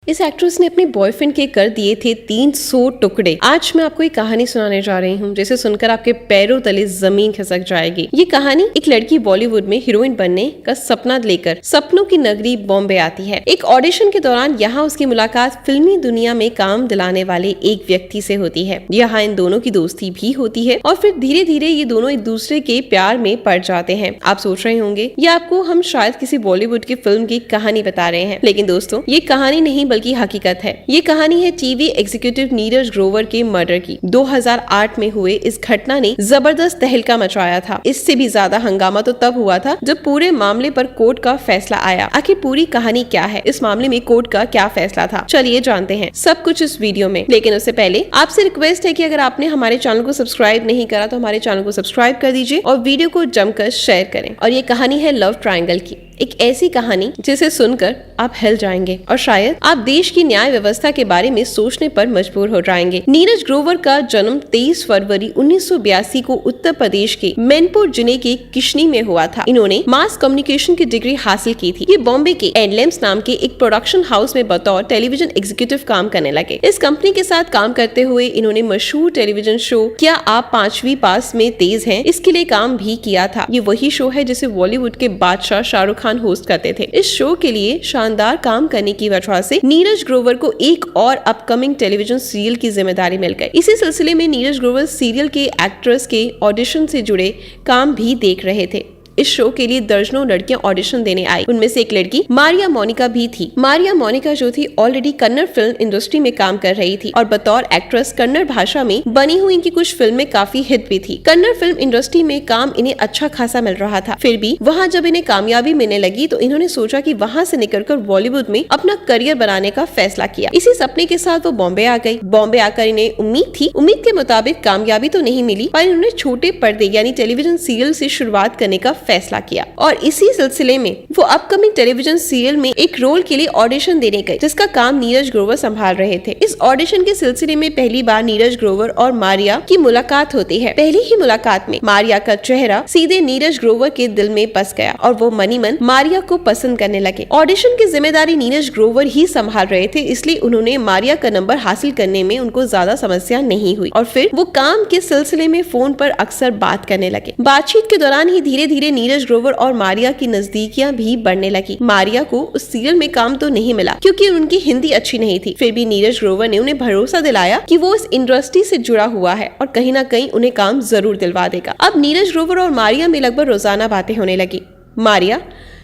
इस एक्ट्रेस ने अपने बॉयफ्रेंड के कर दिए थे 300 टुकड़े। आज मैं आपको एक कहानी सुनाने जा रही हूँ जिसे सुनकर आपके पैरों तले जमीन खिसक जाएगी। ये कहानी एक लड़की बॉलीवुड में हीरोइन बनने का सपना लेकर सपनों की नगरी बॉम्बे आती है। एक ऑडिशन के दौरान यहाँ उसकी मुलाकात फिल्मी दुनिया में काम दिलाने वाले एक व्यक्ति से होती है। यहाँ इन दोनों की दोस्ती भी होती है और फिर धीरे धीरे ये दोनों एक दूसरे के प्यार में पड़ जाते हैं। आप सोच रहे होंगे ये आपको हम शायद किसी बॉलीवुड की फिल्म की कहानी बता रहे हैं, लेकिन दोस्तों ये कहानी नहीं बल्कि हकीकत है। ये कहानी है टीवी एग्जीक्यूटिव नीरज ग्रोवर के मर्डर की। 2008 में हुए इस घटना ने जबरदस्त तहलका मचाया था। इससे भी ज्यादा हंगामा तो तब हुआ था जब पूरे मामले पर कोर्ट का फैसला आया। आखिर पूरी कहानी क्या है, इस मामले में कोर्ट का क्या फैसला था, चलिए जानते हैं सब कुछ इस वीडियो में। लेकिन उससे पहले आपसे रिक्वेस्ट है कि अगर आपने हमारे चैनल को सब्सक्राइब नहीं करा तो हमारे चैनल को सब्सक्राइब कर दीजिए और वीडियो को जमकर शेयर करें। और ये कहानी है लव ट्रायंगल की, एक ऐसी कहानी जिसे सुनकर आप हिल जाएंगे और शायद आप देश की न्याय व्यवस्था के बारे में सोचने पर मजबूर हो जाएंगे। नीरज ग्रोवर का जन्म 23 फरवरी 1982 को उत्तर प्रदेश के मैनपुर जिले के किशनी में हुआ था। इन्होंने मास कम्युनिकेशन की डिग्री हासिल की थी। ये बॉम्बे के एडलेम्स नाम के एक प्रोडक्शन हाउस में बतौर टेलीविजन एग्जीक्यूटिव काम करने लगे। इस कंपनी के साथ काम करते हुए इन्होंने मशहूर टेलीविजन शो क्या आप 5वीं पास में तेज हैं इसके लिए काम भी किया था। ये वही शो है जिसे बॉलीवुड के बादशाह शाहरुख खान होस्ट करते थे। इस शो के लिए शानदार काम करने की वजह से नीरज ग्रोवर को एक और अपकमिंग टेलीविजन सीरियल की जिम्मेदारी मिल गई। इसी सिलसिले में नीरज ग्रोवर सीरियल के एक्ट्रेस के ऑडिशन से जुड़े काम भी देख रहे थे। इस शो के लिए दर्जनों लड़कियां ऑडिशन देने आई। उनमें से एक लड़की मारिया मोनिका भी थी। मारिया मोनिका जो थी ऑलरेडी कन्नड़ फिल्म इंडस्ट्री में काम कर रही थी और बतौर एक्ट्रेस कन्नड़ भाषा में बनी हुई इनकी कुछ फिल्में काफी हिट भी थी। कन्नड़ फिल्म इंडस्ट्री में काम इन्हें अच्छा खासा मिल रहा था। फिर भी वहाँ जब इन्हें कामयाबी मिलने लगी तो इन्होंने सोचा कि वहाँ से निकलकर बॉलीवुड में अपना करियर बनाने का फैसला किया। इसी सपने के साथ वो बॉम्बे आ गई। बॉम्बे आकर इन्हें उम्मीद के मुताबिक कामयाबी तो नहीं मिली, पर इन्होंने छोटे पर्दे यानी टेलीविजन सीरियल से शुरुआत करने का फैसला किया और इसी सिलसिले में वो अपकमिंग टेलीविजन सीरियल में एक रोल के लिए ऑडिशन देने गए, जिसका काम नीरज ग्रोवर संभाल रहे थे। इस ऑडिशन के सिलसिले में पहली बार नीरज ग्रोवर और मारिया की मुलाकात होती है। पहली ही मुलाकात में मारिया का चेहरा सीधे नीरज ग्रोवर के दिल में बस गया और वो मनी मन मारिया को पसंद करने लगे। ऑडिशन की जिम्मेदारी नीरज ग्रोवर ही संभाल रहे थे, इसलिए उन्होंने मारिया का नंबर हासिल करने में उनको ज्यादा समस्या नहीं हुई और फिर वो काम के सिलसिले में फोन पर अक्सर बात करने लगे। बातचीत के दौरान ही धीरे धीरे नीरज ग्रोवर और मारिया की नजदीकियां भी बढ़ने लगी। मारिया को उस सीरियल में काम तो नहीं मिला क्योंकि उनकी हिंदी अच्छी नहीं थी। फिर भी नीरज ग्रोवर ने उन्हें भरोसा दिलाया कि वो इस इंडस्ट्री से जुड़ा हुआ है और कहीं ना कहीं उन्हें काम जरूर दिलवा देगा। अब नीरज ग्रोवर और मारिया में लगभग रोजाना बातें होने लगी। मारिया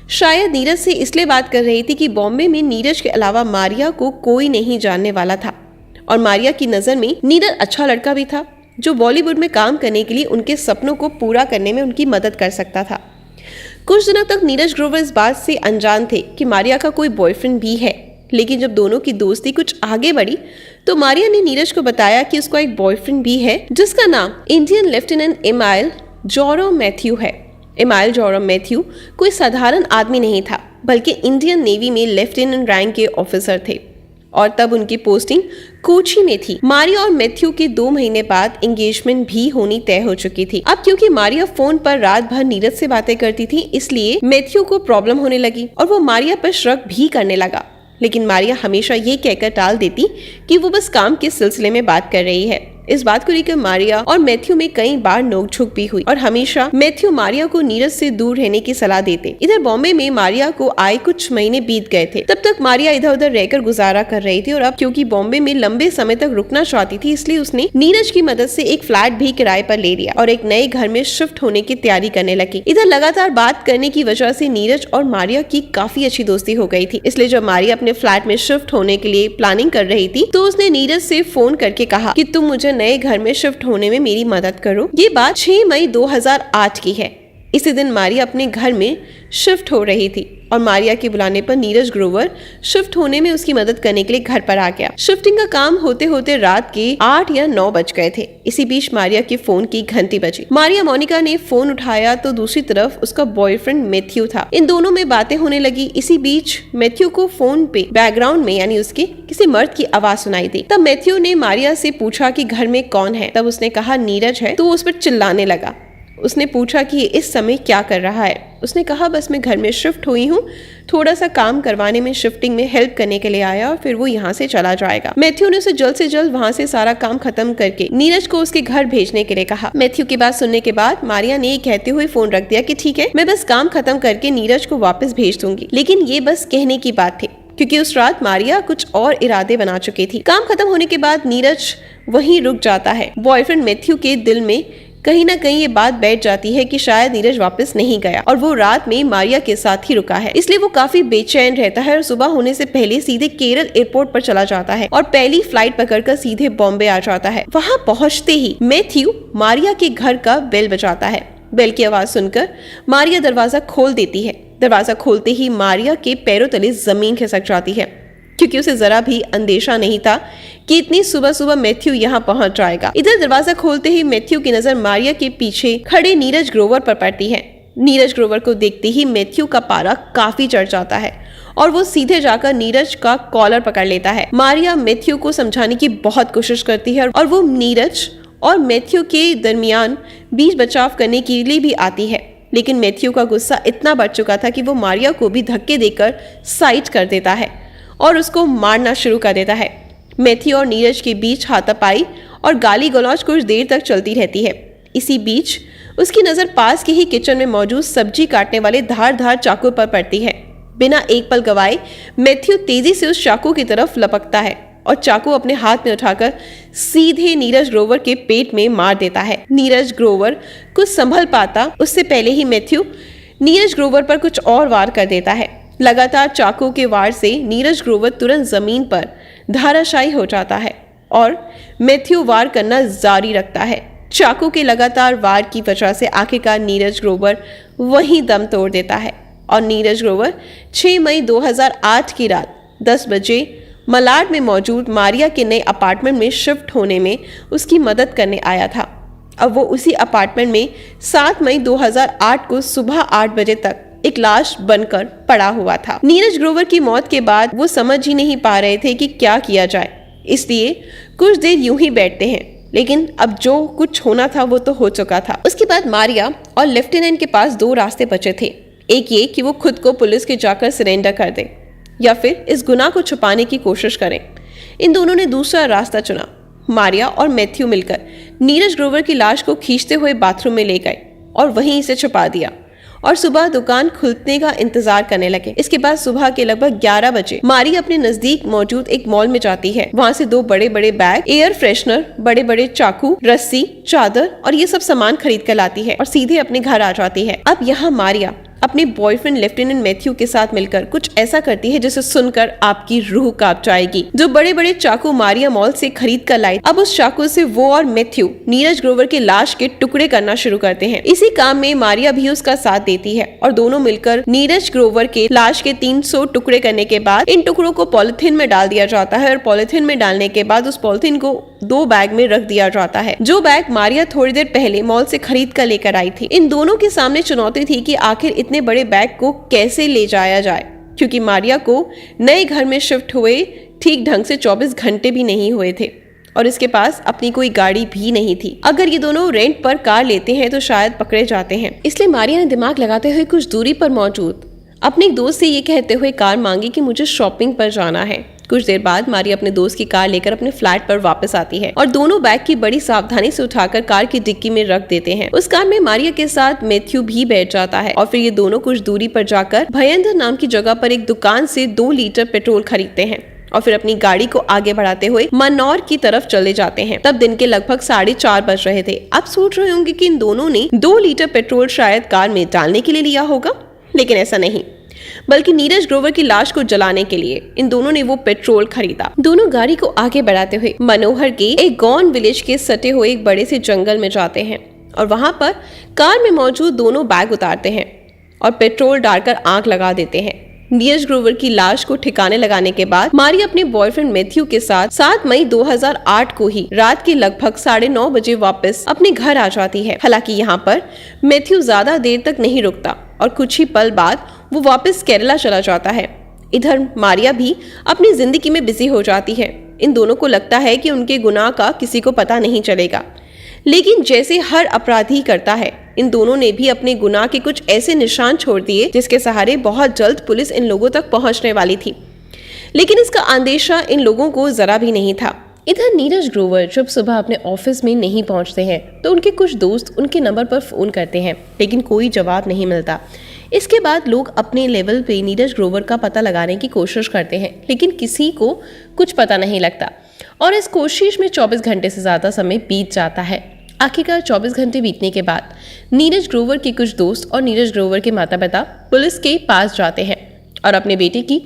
शायद नीरज से इसलिए बात कर रही थी कि बॉम्बे में नीरज के अलावा मारिया को कोई नहीं जानने वाला था और मारिया की नजर में नीरज अच्छा लड़का भी था जो बॉलीवुड में काम करने के लिए उनके सपनों को पूरा करने में उनकी मदद कर सकता था। कुछ दिनों तक नीरज ग्रोवर इस बात से अनजान थे कि मारिया का कोई बॉयफ्रेंड भी है, लेकिन जब दोनों की दोस्ती कुछ आगे बढ़ी तो मारिया ने नीरज को बताया कि उसका एक बॉयफ्रेंड भी है जिसका नाम Indian lieutenant Emile Joram Mathew है। एमाइल जोरम मैथ्यू कोई साधारण आदमी नहीं था बल्कि इंडियन नेवी में लेफ्टिनेंट रैंक के ऑफिसर थे और तब उनकी पोस्टिंग कोची में थी। मारिया और मैथ्यू के 2 महीने बाद एंगेजमेंट भी होनी तय हो चुकी थी। अब क्योंकि मारिया फोन पर रात भर नीरज से बातें करती थी, इसलिए मैथ्यू को प्रॉब्लम होने लगी और वो मारिया पर शक भी करने लगा। लेकिन मारिया हमेशा ये कहकर टाल देती कि वो बस काम के सिलसिले में बात कर रही है। इस बात को लेकर मारिया और मैथ्यू में कई बार नोकझोंक भी हुई और हमेशा मैथ्यू मारिया को नीरज से दूर रहने की सलाह देते। इधर बॉम्बे में मारिया को आए कुछ महीने बीत गए थे। तब तक मारिया इधर उधर रहकर गुजारा कर रही थी और अब क्योंकि बॉम्बे में लंबे समय तक रुकना चाहती थी, इसलिए उसने नीरज की मदद से एक फ्लैट भी किराए पर ले लिया और एक नए घर में शिफ्ट होने की तैयारी करने लगी। इधर लगातार बात करने की वजह से नीरज और मारिया की काफी अच्छी दोस्ती हो गई थी। इसलिए जब मारिया अपने फ्लैट में शिफ्ट होने के लिए प्लानिंग कर रही थी तो उसने नीरज से फोन करके कहा कि तुम मुझे नए घर में शिफ्ट होने में मेरी मदद करो। ये बात 6 मई 2008 की है। इसी दिन मारिया अपने घर में शिफ्ट हो रही थी और मारिया के बुलाने पर नीरज ग्रोवर शिफ्ट होने में उसकी मदद करने के लिए घर पर आ गया। शिफ्टिंग का काम होते होते रात के 8 या 9 बज गए थे। इसी बीच मारिया के फोन की घंटी बजी। मारिया मोनिका ने फोन उठाया तो दूसरी तरफ उसका बॉयफ्रेंड मैथ्यू था। इन दोनों में बातें होने लगी। इसी बीच मैथ्यू को फोन पे बैकग्राउंड में यानी उसके किसी मर्द की आवाज सुनाई दी। तब मैथ्यू ने मारिया से पूछा कि घर में कौन है। तब उसने कहा नीरज है, तो उस पर चिल्लाने लगा। उसने पूछा कि ये इस समय क्या कर रहा है। उसने कहा बस मैं घर में शिफ्ट हुई हूँ, थोड़ा सा काम करवाने में, शिफ्टिंग में हेल्प करने के लिए आया और फिर वो यहाँ से चला जाएगा। मैथ्यू ने उसे जल्द से जल्द वहाँ से सारा काम खत्म करके नीरज को उसके घर भेजने के लिए कहा। मैथ्यू की बात सुनने के बाद मारिया ने ये कहते हुए फोन रख दिया कि ठीक है, मैं बस काम खत्म करके नीरज को वापस भेज दूंगी। लेकिन ये बस कहने की बात थी, क्योंकि उस रात मारिया कुछ और इरादे बना चुकी थी। काम खत्म होने के बाद नीरज वहीं रुक जाता है। बॉयफ्रेंड मैथ्यू के दिल में कहीं ना कहीं ये बात बैठ जाती है कि शायद नीरज वापस नहीं गया और वो रात में मारिया के साथ ही रुका है, इसलिए वो काफी बेचैन रहता है और सुबह होने से पहले सीधे केरल एयरपोर्ट पर चला जाता है और पहली फ्लाइट पकड़कर सीधे बॉम्बे आ जाता है। वहाँ पहुँचते ही मैथ्यू मारिया के घर का बेल बजाता है। बेल की आवाज सुनकर मारिया दरवाजा खोल देती है। दरवाजा खोलते ही मारिया के पैरों तले जमीन खिसक जाती है, क्योंकि उसे जरा भी अंदेशा नहीं था कि इतनी सुबह सुबह मैथ्यू यहाँ पहुंच जाएगा। इधर दरवाजा खोलते ही मैथ्यू की नजर मारिया के पीछे खड़े नीरज ग्रोवर पर पड़ती है। नीरज ग्रोवर को देखते ही मैथ्यू का पारा काफी चढ़ जाता है और वो सीधे जाकर नीरज का कॉलर पकड़ लेता है। मारिया मैथ्यू को समझाने की बहुत कोशिश करती है और वो नीरज और मैथ्यू के दरमियान बीच बचाव करने के लिए भी आती है, लेकिन मैथ्यू का गुस्सा इतना बढ़ चुका था कि वो मारिया को भी धक्के देकर साइड कर देता है और उसको मारना शुरू कर देता है। मैथ्यू और नीरज के बीच हाथापाई और गाली गलौज कुछ देर तक चलती रहती है। इसी बीच उसकी नज़र पास के ही किचन में मौजूद सब्जी काटने वाले धारदार चाकू पर पड़ती है। बिना एक पल गवाए मैथ्यू तेजी से उस चाकू की तरफ लपकता है और चाकू अपने हाथ में उठाकर सीधे नीरज ग्रोवर के पेट में मार देता है। नीरज ग्रोवर कुछ संभल पाता उससे पहले ही मैथ्यू नीरज ग्रोवर पर कुछ और वार कर देता है। लगातार चाकू के वार से नीरज ग्रोवर तुरंत जमीन पर धाराशायी हो जाता है और मैथ्यू वार करना जारी रखता है। चाकू के लगातार वार की वजह से आखिरकार नीरज ग्रोवर वहीं दम तोड़ देता है और नीरज ग्रोवर 6 मई 2008 की रात 10 बजे मलाड में मौजूद मारिया के नए अपार्टमेंट में शिफ्ट होने में उसकी मदद करने आया था। अब वो उसी अपार्टमेंट में 7 मई 2008 को सुबह 8 बजे तक एक लाश बनकर पड़ा हुआ था। नीरज ग्रोवर की मौत के बाद वो समझ ही नहीं पा रहे थे कि क्या किया जाए, इसलिए कुछ देर यूं ही बैठते हैं। लेकिन अब जो कुछ होना था वो तो हो चुका था। उसके बाद मारिया और लेफ्टिनेंट के पास 2 रास्ते बचे थे। एक ये कि वो खुद को पुलिस के जाकर सरेंडर कर दे या फिर इस गुनाह को छुपाने की कोशिश करें। इन दोनों ने दूसरा रास्ता चुना। मारिया और मैथ्यू मिलकर नीरज ग्रोवर की लाश को खींचते हुए बाथरूम में ले गए और वहीं इसे छुपा दिया और सुबह दुकान खुलने का इंतजार करने लगे। इसके बाद सुबह के लगभग 11 बजे मारिया अपने नजदीक मौजूद एक मॉल में जाती है। वहाँ से 2 बड़े बड़े बैग, एयर फ्रेशनर, बड़े बड़े चाकू, रस्सी, चादर और ये सब सामान खरीद कर लाती है और सीधे अपने घर आ जाती है। अब यहाँ मारिया अपने बॉयफ्रेंड लेफ्टिनेंट मैथ्यू के साथ मिलकर कुछ ऐसा करती है जिसे सुनकर आपकी रूह कांप जाएगी। जो बड़े बड़े चाकू मारिया मॉल से खरीद कर लाई, अब उस चाकू से वो और मैथ्यू नीरज ग्रोवर के लाश के टुकड़े करना शुरू करते हैं। इसी काम में मारिया भी उसका साथ देती है और दोनों मिलकर नीरज ग्रोवर के लाश के 300 टुकड़े करने के बाद इन टुकड़ों को पॉलिथीन में डाल दिया जाता है और पॉलिथीन में डालने के बाद उस पॉलिथीन को 2 बैग में रख दिया जाता है, जो बैग मारिया थोड़ी देर पहले मॉल से खरीद कर लेकर आई थी। इन दोनों के सामने चुनौती थी कि आखिर इतने बड़े बैग को कैसे ले जाया जाए, क्योंकि मारिया को नए घर में शिफ्ट हुए ठीक ढंग से 24 घंटे भी नहीं हुए थे और इसके पास अपनी कोई गाड़ी भी नहीं थी। अगर ये दोनों रेंट पर कार लेते हैं तो शायद पकड़े जाते हैं। इसलिए मारिया ने दिमाग लगाते हुए कुछ दूरी पर मौजूद अपने एक दोस्त से ये कहते हुए कार मांगी कि मुझे शॉपिंग पर जाना है। कुछ देर बाद मारिया अपने दोस्त की कार लेकर अपने फ्लैट पर वापस आती है और दोनों बैग की बड़ी सावधानी से उठाकर कार की डिक्की में रख देते हैं। उस कार में मारिया के साथ मैथ्यू भी बैठ जाता है और फिर ये दोनों कुछ दूरी पर जाकर भयंदर नाम की जगह पर एक दुकान से 2 लीटर पेट्रोल खरीदते हैं और फिर अपनी गाड़ी को आगे बढ़ाते हुए मनौर की तरफ चले जाते हैं। तब दिन के लगभग 4:30 बज रहे थे। आप सोच रहे होंगे कि इन दोनों ने 2 लीटर पेट्रोल शायद कार में डालने के लिए लिया होगा, लेकिन ऐसा नहीं, बल्कि नीरज ग्रोवर की लाश को जलाने के लिए इन दोनों ने वो पेट्रोल खरीदा। दोनों गाड़ी को आगे बढ़ाते हुए मनोहर के एक गौन विलेज के सटे हुए एक बड़े से जंगल में जाते हैं और वहां पर कार में मौजूद दोनों बैग उतारते हैं और पेट्रोल डालकर आग लगा देते हैं। नीरज ग्रोवर की लाश को ठिकाने लगाने के बाद मारिया अपने बॉयफ्रेंड मैथ्यू के साथ 7 मई 2008 को ही रात के लगभग 9:30 बजे वापस अपने घर आ जाती है। हालांकि यहाँ पर मैथ्यू ज्यादा देर तक नहीं रुकता और कुछ ही पल बाद वो वापस केरला चला जाता है। इधर मारिया भी अपनी जिंदगी में बिजी हो जाती है। इन दोनों को लगता है कि उनके गुनाह का किसी को पता नहीं चलेगा, लेकिन जैसे हर अपराधी करता है, इन दोनों ने भी अपने गुनाह के कुछ ऐसे निशान छोड़ दिए जिसके सहारे बहुत जल्द पुलिस इन लोगों तक पहुंचने वाली थी। लेकिन इसका अंदेशा इन लोगों को जरा भी नहीं था। इधर नीरज ग्रोवर जब सुबह अपने ऑफिस में नहीं पहुंचते हैं तो उनके कुछ दोस्त उनके नंबर पर फोन करते हैं, लेकिन कोई जवाब नहीं मिलता। इसके बाद लोग अपने लेवल पे नीरज ग्रोवर का पता लगाने की कोशिश करते हैं, लेकिन किसी को कुछ पता नहीं लगता और इस कोशिश में 24 घंटे से ज्यादा समय बीत जाता है। आखिरकार 24 घंटे बीतने के बाद नीरज ग्रोवर के कुछ दोस्त और नीरज ग्रोवर के माता पिता पुलिस के पास जाते हैं और अपने बेटे की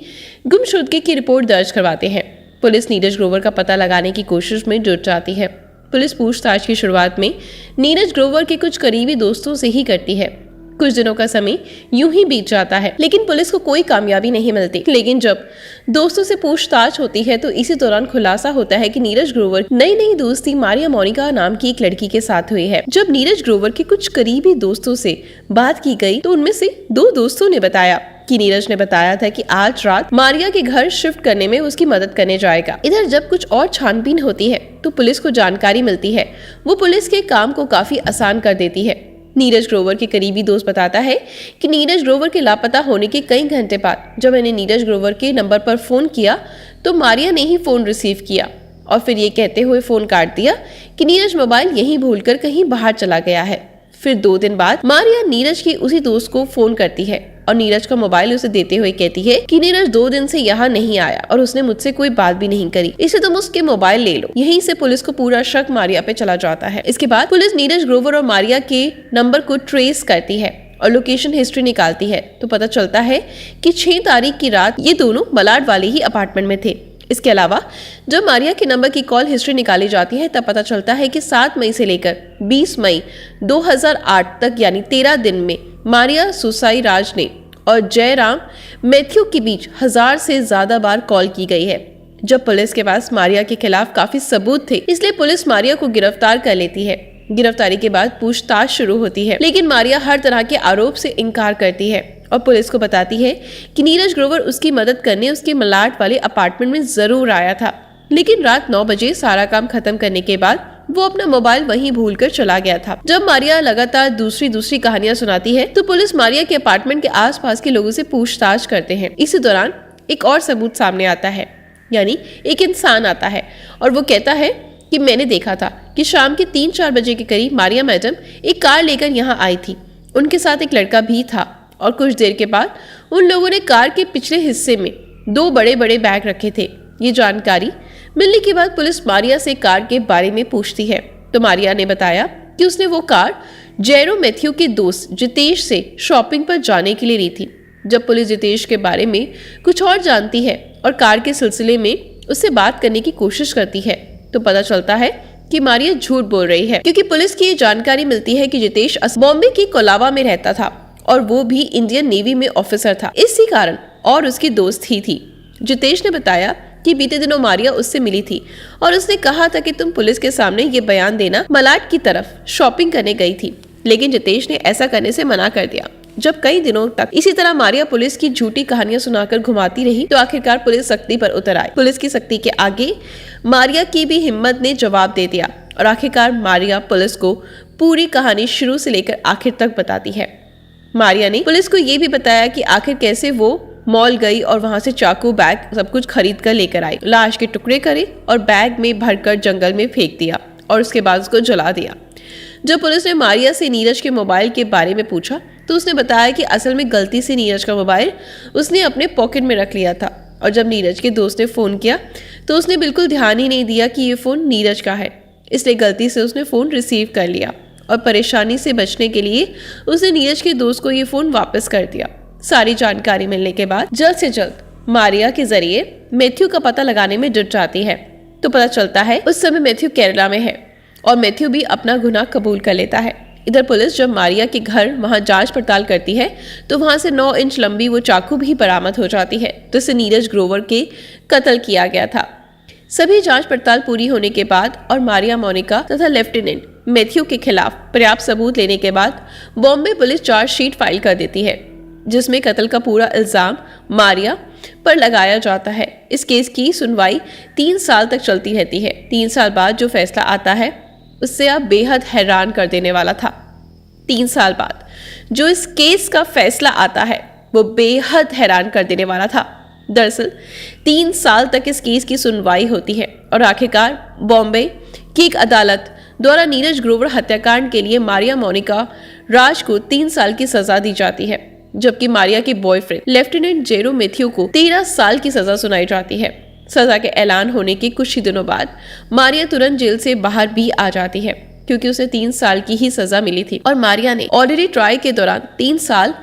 गुमशुदगी की रिपोर्ट दर्ज करवाते हैं। पुलिस नीरज ग्रोवर का पता लगाने की कोशिश में जुट जाती है। पुलिस पूछताछ की शुरुआत में नीरज ग्रोवर के कुछ करीबी दोस्तों से ही करती है। कुछ दिनों का समय यूं ही बीत जाता है, लेकिन पुलिस को कोई कामयाबी नहीं मिलती। लेकिन जब दोस्तों से पूछताछ होती है तो इसी दौरान खुलासा होता है कि नीरज ग्रोवर नई दोस्ती मारिया मोनिका नाम की एक लड़की के साथ हुई है। जब नीरज ग्रोवर के कुछ करीबी दोस्तों से बात की गई तो उनमें से 2 दोस्तों ने बताया कि नीरज ने बताया था कि आज रात मारिया के घर शिफ्ट करने में उसकी मदद करने जाएगा। इधर जब कुछ और छानबीन होती है तो पुलिस को जानकारी मिलती है, वो पुलिस के काम को काफी आसान कर देती है। नीरज ग्रोवर के करीबी दोस्त बताता है कि नीरज ग्रोवर के लापता होने के कई घंटे बाद जब मैंने नीरज ग्रोवर के नंबर पर फोन किया तो मारिया ने ही फोन रिसीव किया और फिर ये कहते हुए फोन काट दिया कि नीरज मोबाइल यहीं भूलकर कहीं बाहर चला गया है। फिर 2 दिन बाद मारिया नीरज के उसी दोस्त को फोन करती है और नीरज का मोबाइल उसे देते हुए कहती है कि नीरज 2 दिन से यहाँ नहीं आया और उसने मुझसे कोई बात भी नहीं करी, इसे तुम उसके मोबाइल ले लो। यहीं से पुलिस को पूरा शक मारिया पे चला जाता है। इसके बाद पुलिस नीरज ग्रोवर और मारिया के नंबर को ट्रेस करती है और लोकेशन हिस्ट्री निकालती है तो पता चलता है कि 6 तारीख की रात ये दोनों मलाड वाले ही अपार्टमेंट में थे। इसके अलावा जब मारिया के नंबर की कॉल हिस्ट्री निकाली जाती है तब पता चलता है कि 7 मई से लेकर 20 मई 2008 तक यानी 13 दिन में मारिया सुसाई राज ने और जयराम मैथ्यू के बीच 1000 से ज्यादा बार कॉल की गई है। जब पुलिस के पास मारिया के खिलाफ काफी सबूत थे, इसलिए पुलिस मारिया को गिरफ्तार कर लेती है। गिरफ्तारी के बाद पूछताछ शुरू होती है, लेकिन मारिया हर तरह के आरोप से इनकार करती है और पुलिस को बताती है कि नीरज ग्रोवर उसकी मदद करने उसके मलाड वाले अपार्टमेंट में जरूर आया था, लेकिन रात 9 बजे सारा काम खत्म करने के बाद वो अपना मोबाइल वहीं भूलकर चला गया था। जब मारिया लगातार दूसरी कहानियां सुनाती है तो पुलिस मारिया के अपार्टमेंट के आसपास के लोगों से पूछताछ करते हैं। इसी दौरान एक और सबूत सामने आता है, यानी एक इंसान आता है और वो कहता है कि मैंने देखा था कि शाम के 3-4 बजे के करीब मारिया मैडम एक कार लेकर यहाँ आई थी, उनके साथ एक लड़का भी था और कुछ देर के बाद उन लोगों ने कार के पिछले हिस्से में 2 बड़े बैग रखे थे। ये जानकारी मिलने के बाद पुलिस मारिया से कार के बारे में पूछती है तो मारिया ने बताया कि उसने वो कार जैरो मैथ्यू के दोस्त जितेश से शॉपिंग पर जाने के लिए ली थी। जब पुलिस जितेश के बारे में कुछ और जानती है और कार के सिलसिले में उससे बात करने की कोशिश करती है तो पता चलता है कि मारिया झूठ बोल रही है, क्योंकि पुलिस की जानकारी मिलती है कि जितेश बॉम्बे की कोलाबा में रहता था और वो भी इंडियन नेवी में ऑफिसर था, इसी कारण और उसकी दोस्त ही थी। जितेश ने बताया कि बीते दिनों मारिया उससे मिली थी और उसने कहा था कि तुम पुलिस के सामने ये बयान देना मलाड की तरफ शॉपिंग करने गई थी, लेकिन जितेश ने ऐसा करने से मना कर दिया। जब कई दिनों तक इसी तरह मारिया पुलिस की झूठी कहानियां सुनाकर घुमाती रही तो आखिरकार पुलिस सख्ती पर उतर आई। पुलिस की सख्ती के आगे मारिया की भी हिम्मत ने जवाब दे दिया और आखिरकार मारिया पुलिस को पूरी कहानी शुरू से लेकर आखिर तक बताती है। मारिया ने पुलिस को ये भी बताया कि आखिर कैसे वो मॉल गई और वहां से चाकू, बैग सब कुछ खरीद कर लेकर आई, लाश के टुकड़े करे और बैग में भरकर जंगल में फेंक दिया और उसके बाद उसको जला दिया। जब पुलिस ने मारिया से नीरज के मोबाइल के बारे में पूछा तो उसने बताया कि असल में गलती से नीरज का मोबाइल उसने अपने पॉकेट में रख लिया था और जब नीरज के दोस्त ने फोन किया तो उसने बिल्कुल ध्यान ही नहीं दिया कि ये फोन नीरज का है, इसलिए गलती से उसने फोन रिसीव कर लिया और परेशानी से बचने के लिए उसने नीरज के दोस्त को ये फोन वापस कर दिया। सारी जानकारी मिलने के बाद जल्द से जल्द मारिया के जरिए मैथ्यू का पता लगाने में जुट जाती है तो पता चलता है उस समय मैथ्यू केरला में है और मैथ्यू भी अपना गुनाह कबूल कर लेता है। इधर पुलिस जब मारिया के घर वहां जांच पड़ताल करती है तो वहां से 9 इंच लंबी वो चाकू भी बरामद हो जाती है तो इसे नीरज ग्रोवर के कत्ल किया गया था। सभी जांच पड़ताल पूरी होने के बाद और मारिया मोनिका तथा लेफ्टिनेंट मैथ्यू के खिलाफ पर्याप्त सबूत लेने के बाद बॉम्बे पुलिस चार्जशीट फाइल कर देती है जिसमें कत्ल का पूरा इल्जाम मारिया पर लगाया जाता है। इस केस की सुनवाई 3 साल तक चलती रहती है। 3 साल बाद जो फैसला आता है उससे अब बेहद हैरान कर देने वाला था। 3 साल बाद जो इस केस का फैसला आता है वो बेहद हैरान कर देने वाला था। दरअसल 3 साल तक इस केस की सुनवाई होती है और आखिरकार बॉम्बे की एक अदालत द्वारा नीरज ग्रोवर हत्याकांड के लिए मारिया मोनिका राज को 3 साल की सजा दी जाती है, जबकि मारिया के बॉयफ्रेंड लेफ्टिनेंट जेरो मैथ्यू को 13 साल की सजा सुनाई जाती है। सजा के ऐलान होने के कुछ ही दिनों बाद मारिया तुरंत जेल से बाहर भी आ जाती है, क्योंकि उसे 3 साल की ही सजा मिली थी और मारिया ने ऑलरेडी ट्रायल के दौरान 3 साल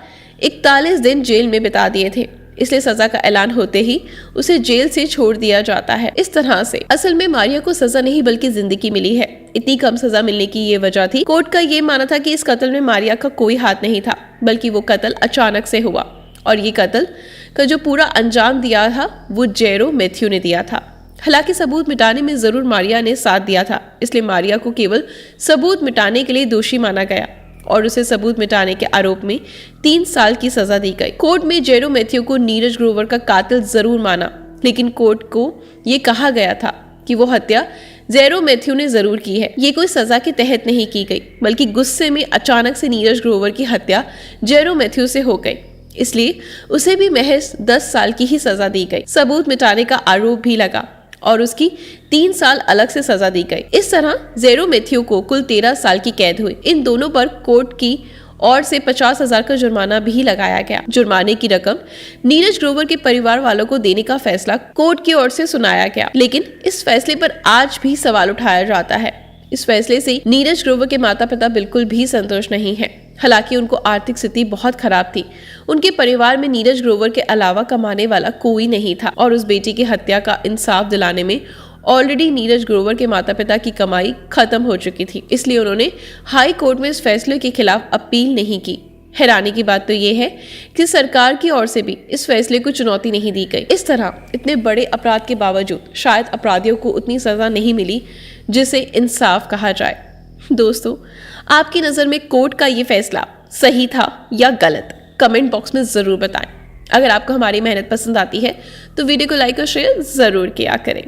41 दिन जेल में बिता दिए थे। इसलिए सजा का ऐलान होते ही उसे जेल से छोड़ दिया जाता है। इस तरह से असल में मारिया को सजा नहीं बल्कि जिंदगी मिली है। इतनी कम सजा मिलने की ये वजह थी, कोर्ट का ये मानना था कि इस कत्ल में मारिया का कोई हाथ नहीं था, बल्कि वो कत्ल अचानक से हुआ और ये कत्ल का जो पूरा अंजाम दिया था वो जेरो मैथ्यू ने दिया था। हालांकि सबूत मिटाने में जरूर मारिया ने साथ दिया था, इसलिए मारिया को केवल सबूत मिटाने के लिए दोषी माना गया और उसे सबूत मिटाने के आरोप में 3 साल की सजा दी गई। कोर्ट में जेरो मैथ्यू को नीरज ग्रोवर का कातिल जरूर माना, लेकिन कोर्ट को ये कहा गया था कि वो हत्या जेरो मैथ्यू ने जरूर की है। ये कोई सजा के तहत नहीं की गई, बल्कि गुस्से में अचानक से नीरज ग्रोवर की हत्या जेरो मैथ्यू से हो गई, इसलिए उसे भी महज 10 साल की ही सजा दी गई। सबूत मिटाने का आरोप भी लगा और उसकी 3 साल अलग से सजा दी गई। इस तरह जेरो मैथ्यू को कुल 13 साल की कैद हुई। इन दोनों पर कोर्ट की ओर से 50,000 का जुर्माना भी लगाया गया। जुर्माने की रकम नीरज ग्रोवर के परिवार वालों को देने का फैसला कोर्ट की ओर से सुनाया गया, लेकिन इस फैसले पर आज भी सवाल उठाया जाता है। इस फैसले से नीरज ग्रोवर के माता पिता बिल्कुल भी संतुष्ट नहीं है। हालांकि उनको आर्थिक स्थिति बहुत खराब थी। उनके परिवार में नीरज ग्रोवर के अलावा कमाने वाला कोई नहीं था और उस बेटी की हत्या का इंसाफ दिलाने में ऑलरेडी नीरज ग्रोवर के माता पिता की कमाई खत्म हो चुकी थी। इसलिए उन्होंने हाई कोर्ट में इस फैसले के खिलाफ अपील नहीं की। हैरानी की बात तो ये है कि सरकार की ओर से भी इस फैसले को चुनौती नहीं दी गई। इस तरह इतने बड़े अपराध के बावजूद शायद अपराधियों को उतनी सजा नहीं मिली जिसे इंसाफ कहा जाए। दोस्तों, आपकी नज़र में कोर्ट का ये फैसला सही था या गलत, कमेंट बॉक्स में ज़रूर बताएं। अगर आपको हमारी मेहनत पसंद आती है तो वीडियो को लाइक और शेयर ज़रूर किया करें।